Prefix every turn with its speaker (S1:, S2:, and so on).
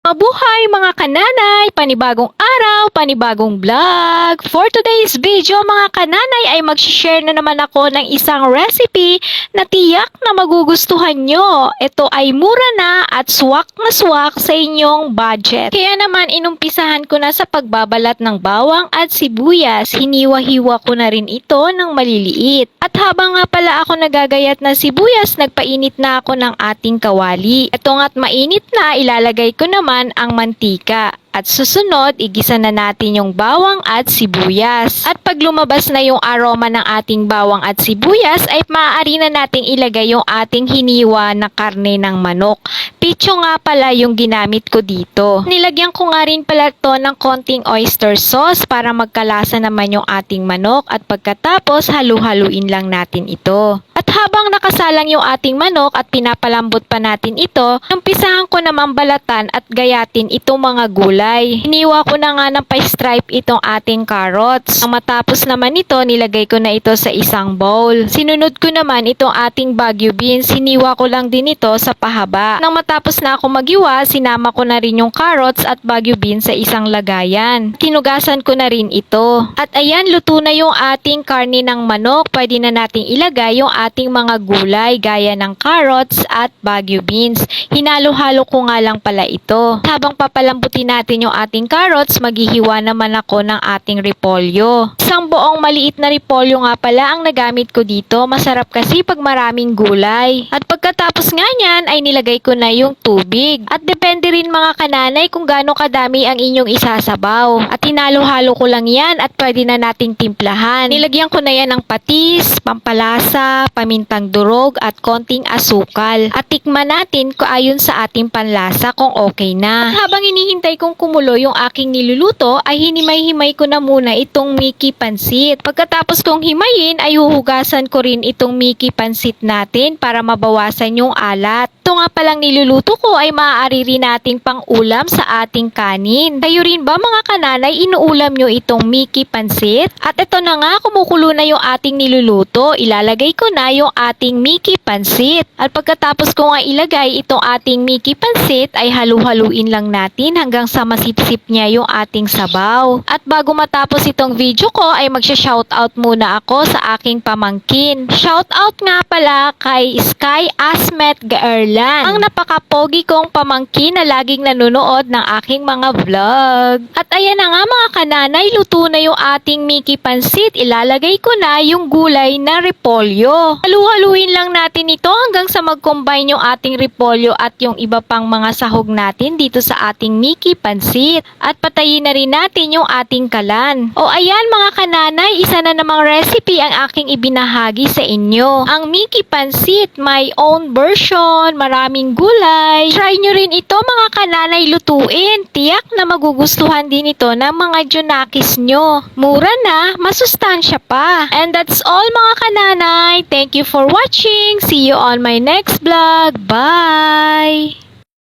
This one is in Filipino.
S1: Mabuhay mga kananay! Panibagong araw, panibagong vlog! For today's video mga kananay ay mag-share na naman ako ng isang recipe na tiyak na magugustuhan nyo. Ito ay mura na at swak na swak sa inyong budget. Kaya naman inumpisahan ko na sa pagbabalat ng bawang at sibuyas. Hiniwa-hiwa ko na rin ito ng maliliit. At habang nga pala ako nagagayat ng sibuyas, nagpainit na ako ng ating kawali. Ito nga't mainit na, ilalagay ko naman ang mantika. At susunod, igisa na natin yung bawang at sibuyas. At pag lumabas na yung aroma ng ating bawang at sibuyas, ay maaari na nating ilagay yung ating hiniwa na karne ng manok. Picho nga pala yung ginamit ko dito. Nilagyan ko nga rin pala to ng konting oyster sauce para magkalasa naman yung ating manok. At pagkatapos, halu-haluin lang natin ito. At habang nakasalang yung ating manok at pinapalambot pa natin ito, umpisahan ko naman balatan at gayatin itong mga gulay. Hiniwa ko na nga ng pa-stripe itong ating carrots. Ang matapos naman ito, nilagay ko na ito sa isang bowl. Sinunod ko naman itong ating Baguio beans. Hiniwa ko lang din ito sa pahaba. Nang matapos na ako magiwa, sinama ko na rin yung carrots at Baguio beans sa isang lagayan. Tinugasan ko na rin ito. At ayan, luto na yung ating karne ng manok. Pwede na nating ilagay yung ating mga gulay gaya ng carrots at Baguio beans. Hinalo-halo ko nga lang pala ito. Habang papalambutin natin yung ating carrots, maghihiwa naman ako ng ating repolyo. Isang buong maliit na repolyo nga pala ang nagamit ko dito. Masarap kasi pag maraming gulay. At pagkatapos nga niyan ay nilagay ko na yung tubig. At depende rin mga kananay kung gaano kadami ang inyong isasabaw. At hinalo-halo ko lang yan at pwede na nating timplahan. Nilagyan ko na yan ng patis, pampalasa, pamintang durog at konting asukal. At tikman natin kung ayon sa ating panlasa kung okay na. At habang hinihintay kong kumulo yung aking niluluto ay hinimay-himay ko na muna itong Mickey pansit. Pagkatapos kong himayin ay huhugasan ko rin itong Mickey pansit natin para mabawasan yung alat. Ito nga palang niluluto ko ay maaari rin nating pang-ulam sa ating kanin. Kayo rin ba mga kananay, inuulam nyo itong Mickey pansit? At ito na nga, kumukulo na yung ating niluluto. Ilalagay ko na yung ating Mickey pansit. At pagkatapos ko nga ilagay itong ating Mickey pansit ay halu-haluin lang natin hanggang sa masipsip niya yung ating sabaw. At bago matapos itong video ko ay magsha-shoutout muna ako sa aking pamangkin. Shoutout nga pala kay Sky Asmet Gaerlan, ang napakapogi kong pamangkin na laging nanonood ng aking mga vlog. At ayan na nga mga kananay, luto na yung ating Mickey pansit. Ilalagay ko na yung gulay na repolyo. Halu-haluin lang natin ito hanggang sa mag-combine yung ating repolyo at yung iba pang mga sahog natin dito sa ating Mickey pansit. At patayin na rin natin yung ating kalan. O ayan mga kananay, isa na namang recipe ang aking ibinahagi sa inyo. Ang Mickey pansit, my own version, maraming gulay. Try nyo rin ito mga kananay lutuin. Tiyak na magugustuhan din ito ng mga junakis nyo. Mura na, masustansya pa. And that's all mga kananay. Thank you for watching. See you on my next vlog. Bye!